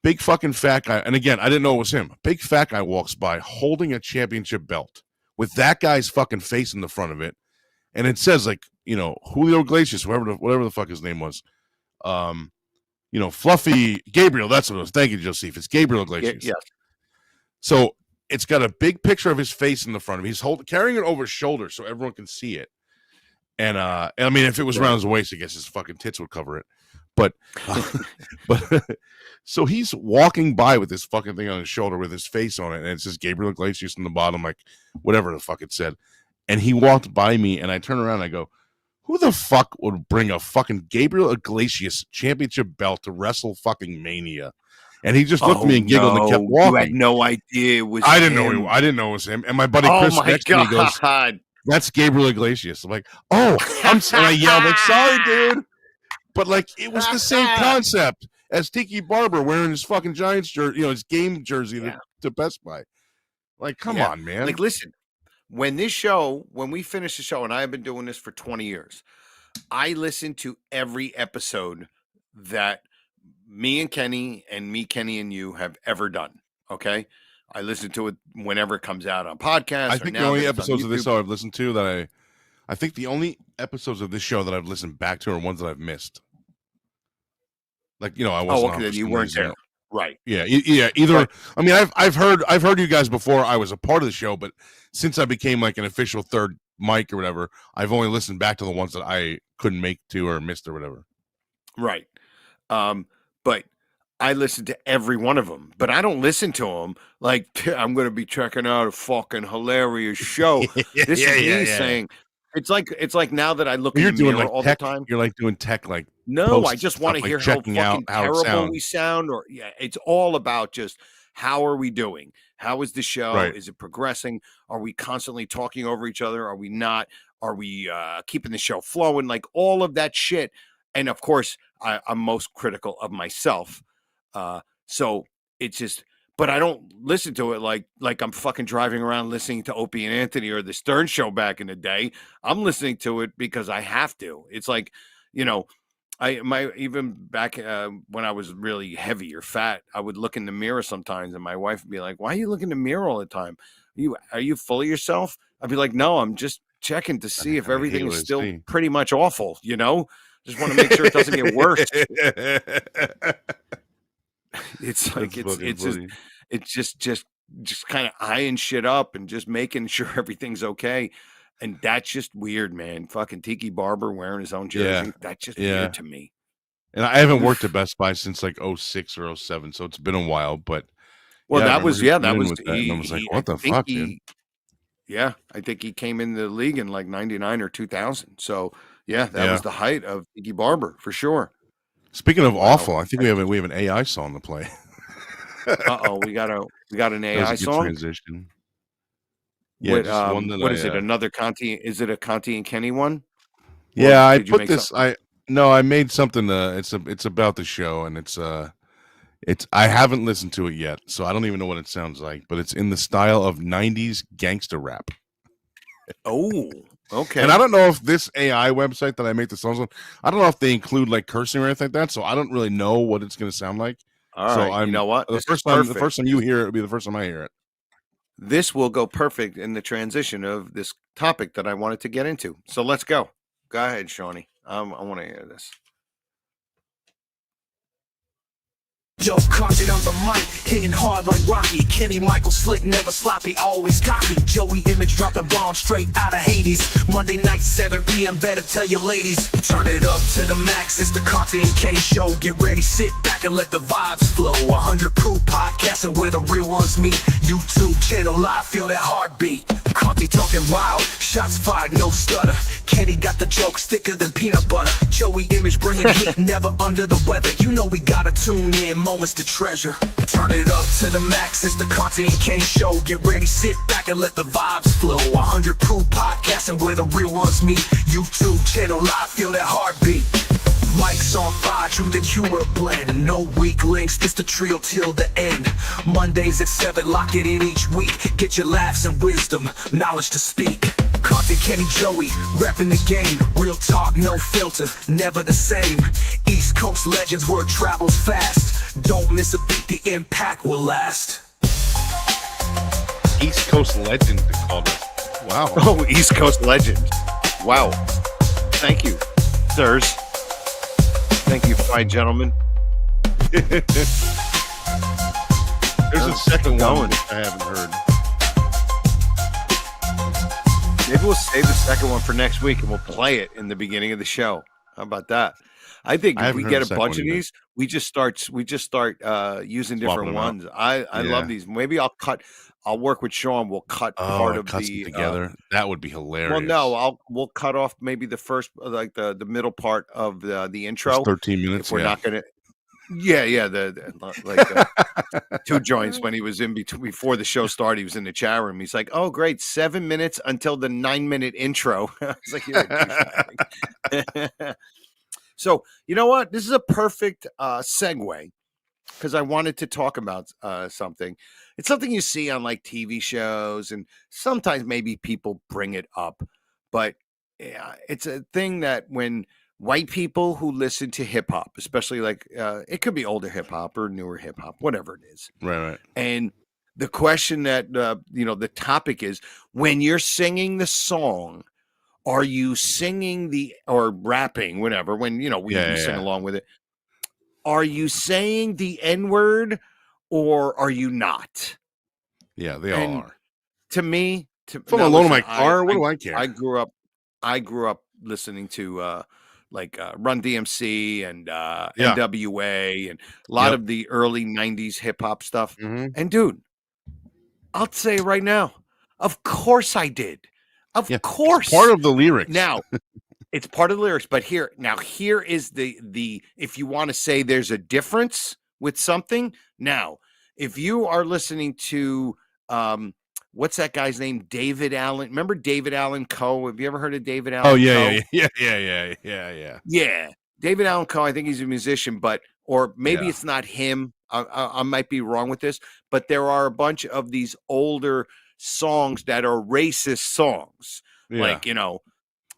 big fucking fat guy, and again, I didn't know it was him. Big fat guy walks by holding a championship belt with that guy's fucking face in the front of it, and it says like, Julio Iglesias, whatever the fuck his name was, Fluffy Gabriel. That's what it was. Thank you, Joseph. It's Gabriel Iglesias. Yes. So it's got a big picture of his face in the front of him. He's carrying it over his shoulder so everyone can see it. And I mean, if it was around his waist, I guess his fucking tits would cover it. But so he's walking by with this fucking thing on his shoulder with his face on it, and it says Gabriel Iglesias in the bottom, like whatever the fuck it said. And he walked by me, and I turn around and I go, who the fuck would bring a fucking Gabriel Iglesias championship belt to Wrestle fucking Mania? And he just looked at me and giggled and kept walking. You had no idea it was I didn't him. know it was him. And my buddy Chris next to me goes, that's Gabriel Iglesias. I'm like, oh, and I yelled, like, sorry, dude. But like, it was the same concept as Tiki Barber wearing his fucking Giants jersey, his game jersey to Best Buy. Like, come on, man. Like, listen, when we finish the show, and I have been doing this for 20 years, I listen to every episode that me and Kenny and you have ever done. Okay. I listen to it whenever it comes out on podcast. I think the only episodes of this show I've listened to that I think the only episodes of this show that I've listened back to are ones that I've missed. Like, I wasn't. Oh, okay, you weren't there, right? Yeah, yeah. Either, right. I mean, I've heard you guys before. I was a part of the show, but since I became like an official third mic or whatever, I've only listened back to the ones that I couldn't make to or missed or whatever. Right. But I listen to every one of them, but I don't listen to them like I'm going to be checking out a fucking hilarious show. This is me saying, It's like now that I look in You're the doing mirror like all tech. the time. You're like doing tech, like No, I posts just and want stuff, to like hear how checking out fucking how it terrible we sounds. sound, or yeah, it's all about just how are we doing? How is the show? Right. Is it progressing? Are we constantly talking over each other? Are we not? Are we keeping the show flowing? Like all of that shit. And of course, I'm most critical of myself. So it's just, but I don't listen to it like I'm fucking driving around listening to Opie and Anthony or the Stern Show back in the day. I'm listening to it because I have to. It's like, you know, even back when I was really heavy or fat, I would look in the mirror sometimes, and my wife would be like, "Why are you looking in the mirror all the time? Are you full of yourself?" I'd be like, "No, I'm just checking to see if I hate everything what is I still see. pretty much awful. You know, just want to make sure it doesn't get worse." It's like That's fucking funny. it's just kind of eyeing shit up and just making sure everything's okay. And that's just weird, man. Fucking Tiki Barber wearing his own Yeah, jersey. That's just yeah. weird to me. And I haven't worked at Best Buy since like 06 or 07, so it's been a while. But Well, yeah, I that remember was him coming that in was with that, and I was like, he I "What the think fuck, dude?" I think he came in the league in like 99 or 2000. So, yeah, that Yeah. was the height of Tiki Barber for sure. Speaking of Wow. awful, I think we have an AI song to play. Uh-oh, we got an That was AI a good song? transition. Yeah, just one that What is I it? Another Conte? Is it a Conte and Kenny one? Or yeah, I did you put make this. something? I made something. It's about the show, and it's I haven't listened to it yet, so I don't even know what it sounds like. But it's in the style of '90s gangster rap. Oh, okay. And I don't know if this AI website that I make the songs on, I don't know if they include like cursing or anything like that. So I don't really know what it's going to sound like. All So right. You know what? the This is first perfect. time you hear it, it'll be the first time I hear it. This will go perfect in the transition of this topic that I wanted to get into. So let's go. Go ahead, Shawnee. I want to hear this. Joe Conte on the mic, hitting hard like Rocky. Kenny Michaels slick, never sloppy, always cocky. Joey Image dropping bombs straight out of Hades. Monday night, 7 p.m. Better tell your ladies, turn it up to the max. It's the Conte and Kenny Show. Get ready, sit back and let the vibes flow. 100 proof podcasting where the real ones meet. YouTube channel live, feel that heartbeat. Conte talking wild, shots fired, no stutter. Kenny got the jokes thicker than peanut butter. Joey Image bringing heat, never under the weather. You know we gotta tune in, moments to treasure. Turn it up to the max, it's the Conte and Kenny Show. Get ready, sit back and let the vibes flow. 100 proof podcasting where the real ones meet. YouTube channel live, feel that heartbeat. Mike's on fire, truth and humor blend. No weak links, it's the trio till the end. Mondays at 7, lock it in each week. Get your laughs and wisdom, knowledge to speak. Conte, Kenny, Joey, repping the game. Real talk, no filter, never the same. East Coast legends, word travels fast. Don't miss a beat, the impact will last. East Coast legend, they called it. Wow. Oh, East Coast legend. Wow. Thank you, sirs. Thank you, fine gentlemen. There's a second one going. I haven't heard. Maybe we'll save the second one for next week and we'll play it in the beginning of the show. How about that? I think I if we haven't get heard a the bunch second of one either. these, we just start using Swapping different them out. ones. I love Yeah. these. Maybe I'll work with Sean. We'll cut part it of cuts them the together. That would be hilarious. well, no, we'll cut off maybe the first, like the middle part of the Just intro. 13 minutes. If we're Yeah. not gonna, yeah, like 2 joints when he was in between before the show started. He was in the chat room. He's like, "Oh, great, 7 minutes until the 9-minute intro." I was like, "You're a douchebag." So you know what? This is a perfect segue because I wanted to talk about something. It's something you see on like TV shows, and sometimes maybe people bring it up, but it's a thing that when white people who listen to hip hop, especially like it could be older hip hop or newer hip hop, whatever it is, Right. and the question that the topic is, when you're singing the song, are you singing or rapping, whatever, when we sing Yeah. along with it, are you saying the N-word or are you not? Yeah, they all And are. to me, If I'm now alone in listen, my car, what do I care? I grew up listening to Run DMC and NWA and a lot of the early 90s hip hop stuff. Mhm. And dude, I'll say right now, of course I did. Of Yeah, course. it's part of the lyrics. Now, it's part of the lyrics, but here is the if you want to say there's a difference with something. Now, if you are listening to what's that guy's name? David Allen. Remember David Allen Coe? Have you ever heard of David Allen? Oh yeah. Yeah. David Allen Coe, I think he's a musician, or maybe it's not him. I might be wrong with this, but there are a bunch of these older songs that are racist songs. Yeah. Like, you know,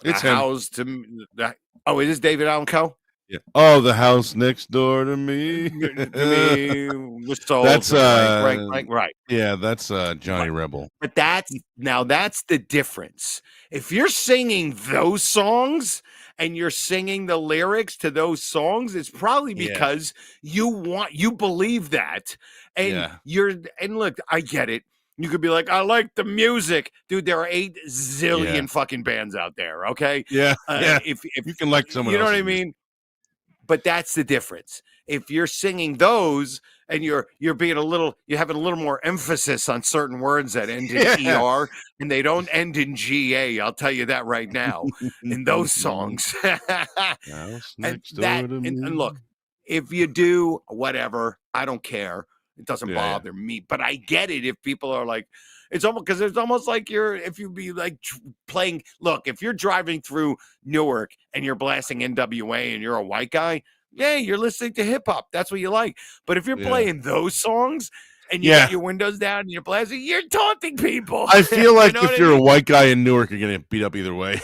it's the house to that. Oh, it is David Allen Coe? Yeah. Oh, the house next door to me. Was sold. That's right. Yeah, that's Johnny Rebel. But that's the difference. If you're singing those songs and you're singing the lyrics to those songs, it's probably because you believe that. And look, I get it. You could be like, I like the music. Dude, there are 8 zillion fucking bands out there, okay? Yeah. If you can like someone you know else. what I mean? But that's the difference. If you're singing those and you're having a little more emphasis on certain words that end in ER and they don't end in GA, I'll tell you that right now. In those songs. And look, if you do whatever, I don't care. It doesn't bother me. But I get it if people are like, it's almost like if you be like playing. Look, if you're driving through Newark and you're blasting NWA and you're a white guy, you're listening to hip hop. That's what you like. But if you're playing those songs and you got your windows down and you're blasting, you're taunting people. I feel like you know if you're a white guy in Newark, you're gonna get beat up either way.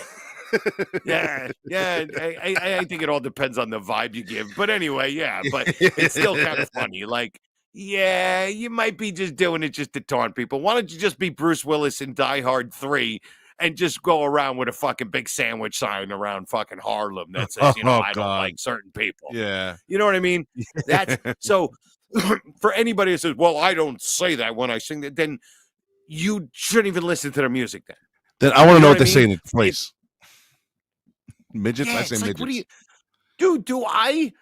Yeah. I think it all depends on the vibe you give. But anyway, but it's still kind of funny. Like, you might be just doing it just to taunt people. Why don't you just be Bruce Willis in Die Hard 3 and just go around with a fucking big sandwich sign around fucking Harlem that says, I don't like certain people. Yeah. You know what I mean? That's so for anybody who says, well, I don't say that when I sing that, then you shouldn't even listen to their music then. Then I want to know what they say in the place. Midgets? I say midgets. Like, do I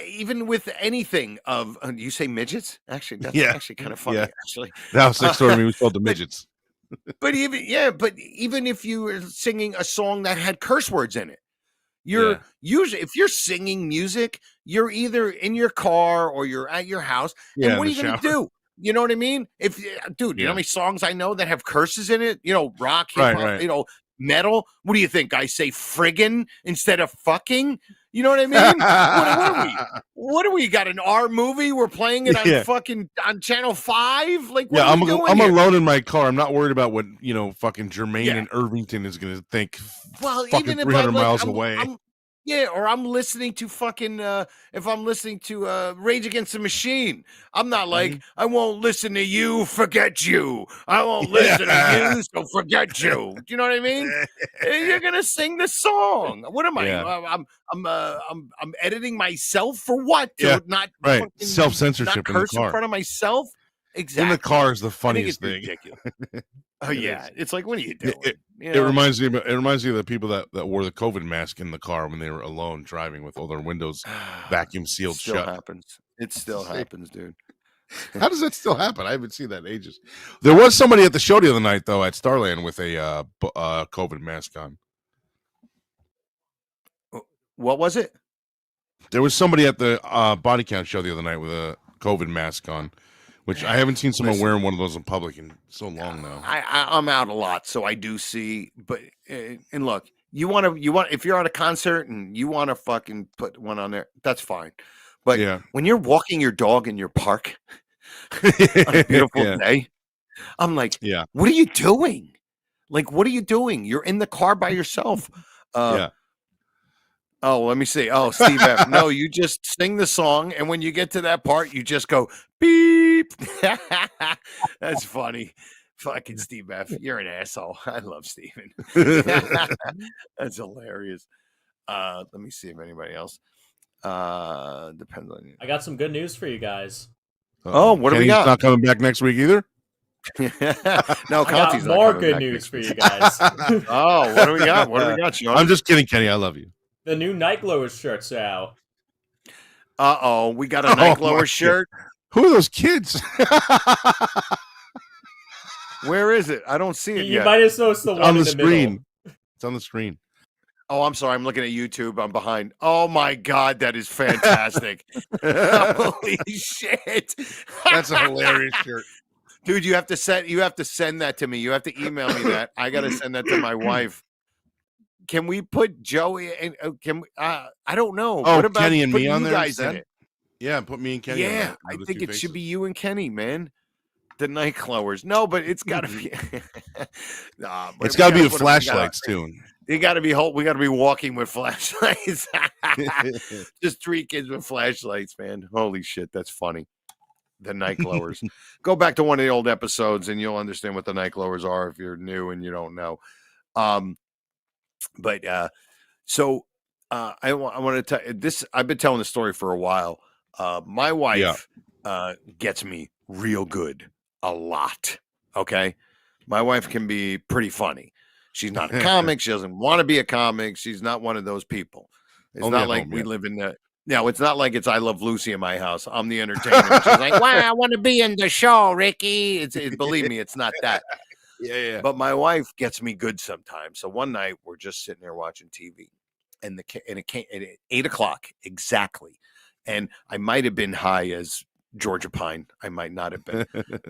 even with anything of you say midgets? Actually, that's actually kind of funny. Actually, The house next door to me, we called the midgets. But even if you were singing a song that had curse words in it, you're usually, if you're singing music, you're either in your car or you're at your house. And what are you going to do? You know what I mean? You know how many songs I know that have curses in it? Rock, hip hop, metal. What do you think? I say friggin' instead of fucking? You know what I mean? What are we? What are we? Got an R movie? We're playing it on fucking on Channel 5? Like, what are we doing I'm here? alone in my car. I'm not worried about what fucking Jermaine in Irvington is gonna think. Well, fucking even 300 miles away. Or I'm listening to fucking if I'm listening to Rage Against the Machine, I'm not like, I won't listen to you, forget you. I won't listen to you, so forget you. Do you know what I mean? You're gonna sing the song. What am I? I'm editing myself for what? To not self-censorship in the curse car. in front of myself. Exactly. In the car is the funniest thing. Ridiculous. Oh yeah, it's like, what are you doing? It reminds me of the people that wore the COVID mask in the car when they were alone driving with all their windows vacuum sealed shut. It still happens, dude. How does that still happen? I haven't seen that in ages. There was somebody at the show the other night though at Starland with a COVID mask on. What was it? There was somebody at the Body Count show the other night with a COVID mask on. Which I haven't seen someone wearing one of those in public in so long now. I'm out a lot, so I do see. But and look, you want if you're at a concert and you want to fucking put one on there, that's fine. But when you're walking your dog in your park on a beautiful day, I'm like, what are you doing? Like, what are you doing? You're in the car by yourself. Oh, let me see. Oh, Steve F. No, you just sing the song, and when you get to that part, you just go beep. That's funny. Fucking Steve F. You're an asshole. I love Steven. That's hilarious. Let me see if anybody else. Depends on you. I got some good news for you guys. Oh, what do we got? Not coming back next week either. No, Conte's not more good news for you guys. Oh, what do we got? What do we got, Sean? I'm just kidding, Kenny. I love you. The new Night Glower shirt's out. We got a Night Glower shirt. Who are those kids? Where is it? I don't see it You yet. might as well it's the one On in the the screen. middle. It's on the screen. Oh, I'm sorry. I'm looking at YouTube. I'm behind. Oh my God, that is fantastic! Holy shit! That's a hilarious shirt. Dude, you have to send that to me. You have to email me that. I gotta send that to my wife. Can we put Joey in? Can we, I don't know. Oh, What about Kenny and me putting on you there guys in instead? it? Yeah, put me and Kenny on Yeah, there. I The think two it should faces. be you and Kenny, man. The night glowers. No, but it's got to be. Nah, but It's we got to be gotta with put 'em- flashlights too. You got to be We got to be walking with flashlights. Just 3 kids with flashlights, man. Holy shit, that's funny. The night glowers. Go back to one of the old episodes, and you'll understand what the night glowers are if you're new and you don't know. But so I want to tell this. I've been telling the story for a while. My wife gets me real good a lot. Okay, my wife can be pretty funny. She's not a comic. She doesn't want to be a comic. She's not one of those people. It's Only not at like home, we yeah. live in the. No, it's not like it's I Love Lucy in my house. I'm the entertainer. And she's like, "Wow, I want to be in the show, Ricky." Believe me, it's not that. Yeah. But my wife gets me good sometimes. So one night we're just sitting there watching TV, and it came at 8:00 exactly, and I might have been high as Georgia Pine. I might not have been,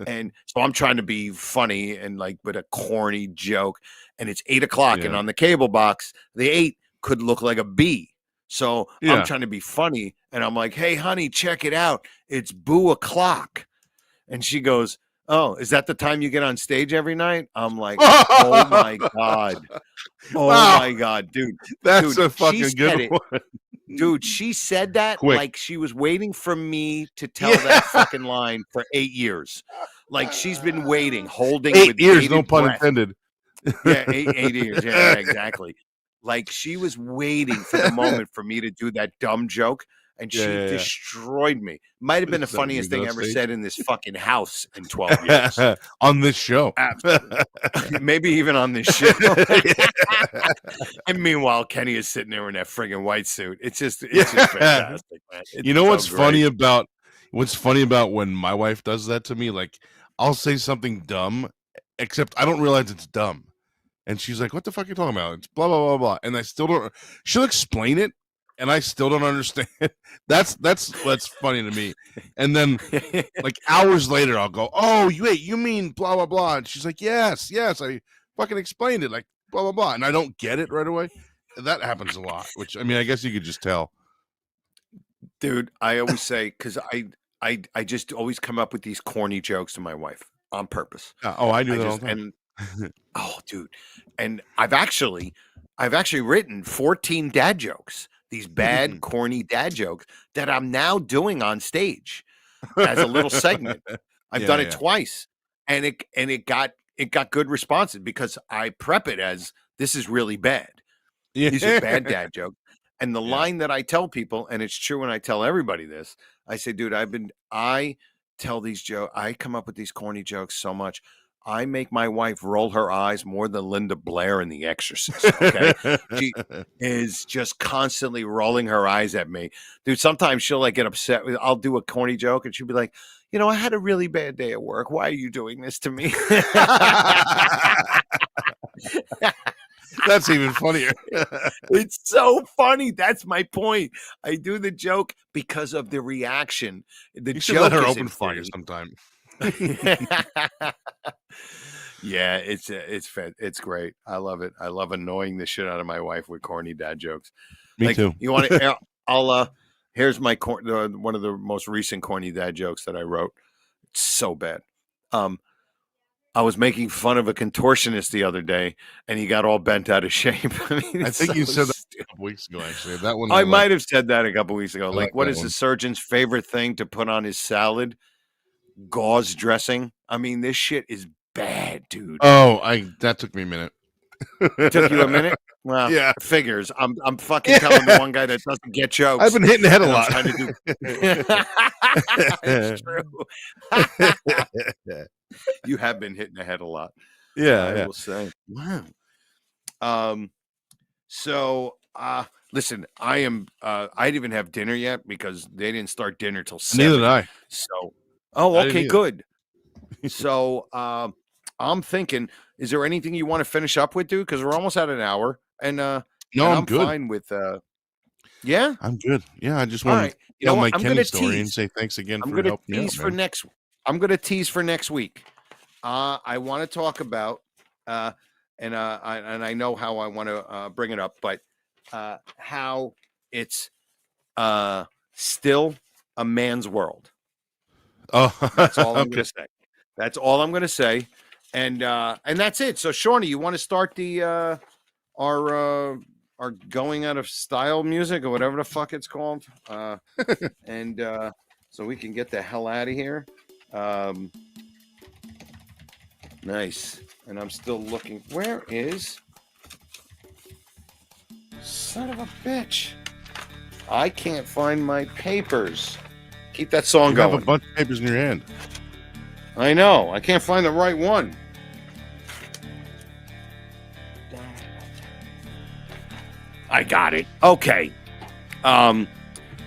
and so I'm trying to be funny and like with a corny joke, and it's 8:00, and Yeah. on the cable box, the 8 could look like a B. So Yeah. I'm trying to be funny, and I'm like, "Hey, honey, check it out. It's boo o'clock," and she goes, "Oh, is that the time you get on stage every night?" I'm like, "Oh my God. Oh Wow. my God, dude." That's Dude, a fucking she good said it. one. Dude, she said that Quick. like she was waiting for me to tell that fucking line for 8 years. Like she's been waiting, holding 8 with years, no bated pun breath. intended. Yeah, 8 years. Yeah, exactly. Like she was waiting for the moment for me to do that dumb joke, and she Yeah. destroyed me. Might have been the So you funniest thing go I ever stage? said in this fucking house in 12 years. On this show. Maybe even on this show. And meanwhile, Kenny is sitting there in that friggin' white suit. It's just fantastic, man. It's You know so what's great. funny about when my wife does that to me? Like, I'll say something dumb, except I don't realize it's dumb. And she's like, "What the fuck are you talking about? It's blah blah blah blah." And I still don't. She'll explain it, and I still don't understand. That's funny to me. And then like hours later, I'll go, "Oh, you mean blah blah blah?" And she's like, "Yes, I fucking explained it like blah blah blah," and I don't get it right away. That happens a lot. Which I mean, I guess you could just tell. Dude, I always say because I just always come up with these corny jokes to my wife on purpose. I do that all the time. And oh, dude, and I've actually written 14 dad jokes. These bad, corny dad jokes that I'm now doing on stage as a little segment. I've done it twice, and it got good responses because I prep it as this is really bad. These are bad dad jokes. And the line that I tell people, and it's true when I tell everybody this, I say, dude, I tell these jokes, I come up with these corny jokes so much. I make my wife roll her eyes more than Linda Blair in The Exorcist. Okay. She is just constantly rolling her eyes at me. Dude, sometimes she'll like get upset. I'll do a corny joke and she'll be like, I had a really bad day at work. Why are you doing this to me? That's even funnier. It's so funny. That's my point. I do the joke because of the reaction. The You should joke let her isn't open for you funny. sometime. Yeah, it's great. I love it. I love annoying the shit out of my wife with corny dad jokes. Me too. You want to? Here's my one of the most recent corny dad jokes that I wrote. It's so bad. I was making fun of a contortionist the other day, and he got all bent out of shape. I mean, I think so you said that stupid. a couple weeks ago. Actually, that one I might have said that a couple weeks ago. I Like, like what that is one. the surgeon's favorite thing to put on his salad? Gauze dressing. I mean, this shit is bad, dude. That took me a minute. It took you a minute? Well, Yeah. figures. I'm fucking telling the one guy that doesn't get jokes. I've been hitting the head a and I'm lot. trying to do. It's true. You have been hitting the head a lot. I will say. Wow. So listen, I didn't even have dinner yet because they didn't start dinner till 7. Neither did I. So I didn't okay, either. good. So I'm thinking, is there anything you want to finish up with, dude? Because we're almost at an hour, and No, and I'm I'm good. fine with. Yeah, I'm good. Yeah, I just all want right. to You tell know my what? I'm Kenny gonna story and tease. say thanks again I'm for gonna helping me out, tease for man. next. I'm gonna tease for next week. I want to talk about, and I know how I want to bring it up, but how it's still a man's world. Oh, That's all I'm okay. gonna say. That's all I'm gonna say, and that's it. So, Shawnee, you want to start the our going out of style music or whatever the fuck it's called, and so we can get the hell out of here. Nice. And I'm still looking. Where is? Son of a bitch. I can't find my papers. Keep that song You going. have a bunch of papers in your hand. I know. I can't find the right one. I got it. Okay.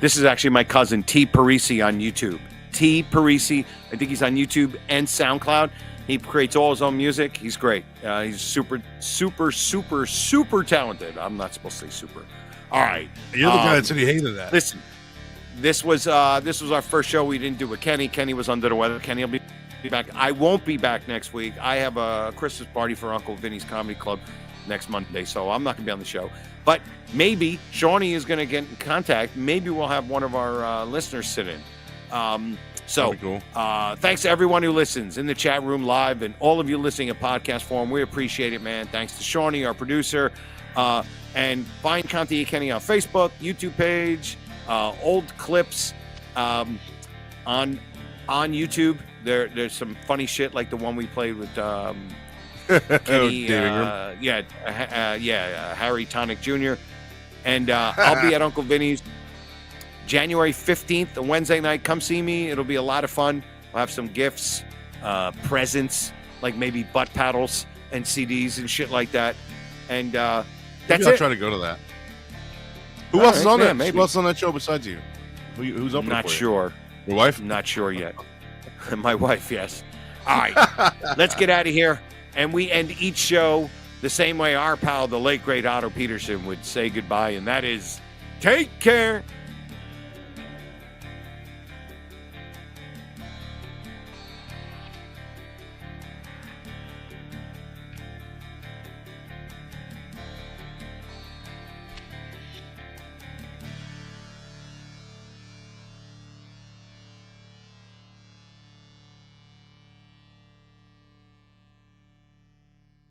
This is actually my cousin T. Parisi on YouTube. T. Parisi. I think he's on YouTube and SoundCloud. He creates all his own music. He's great. He's super talented. I'm not supposed to say super. All right. You're the guy that said he hated that. Listen, this was our first show we didn't do with Kenny. Kenny was under the weather. Kenny will be back. I won't be back next week. I have a Christmas party for Uncle Vinny's Comedy Club next Monday, so I'm not going to be on the show. But maybe Shawnee is going to get in contact. Maybe we'll have one of our listeners sit in. So cool. Thanks to everyone who listens in the chat room live and all of you listening in podcast form. We appreciate it, man. Thanks to Shawnee, our producer. And find Conte and Kenny on Facebook, YouTube page, old clips on YouTube. There's some funny shit like the one we played with Kenny, Harry Tonic Jr. And I'll be at Uncle Vinny's January 15th, a Wednesday night. Come see me. It'll be a lot of fun. We'll have some gifts, presents, like maybe butt paddles and CDs and shit like that. And that's Maybe I'll it. try to go to that. Who else is on yeah, that? maybe. Who else is on that show besides you? Who's up there Not for you? sure. Your wife? Not sure yet. My wife, yes. All right. Let's get out of here. And we end each show the same way our pal, the late, great Otto Peterson, would say goodbye. And that is, take care.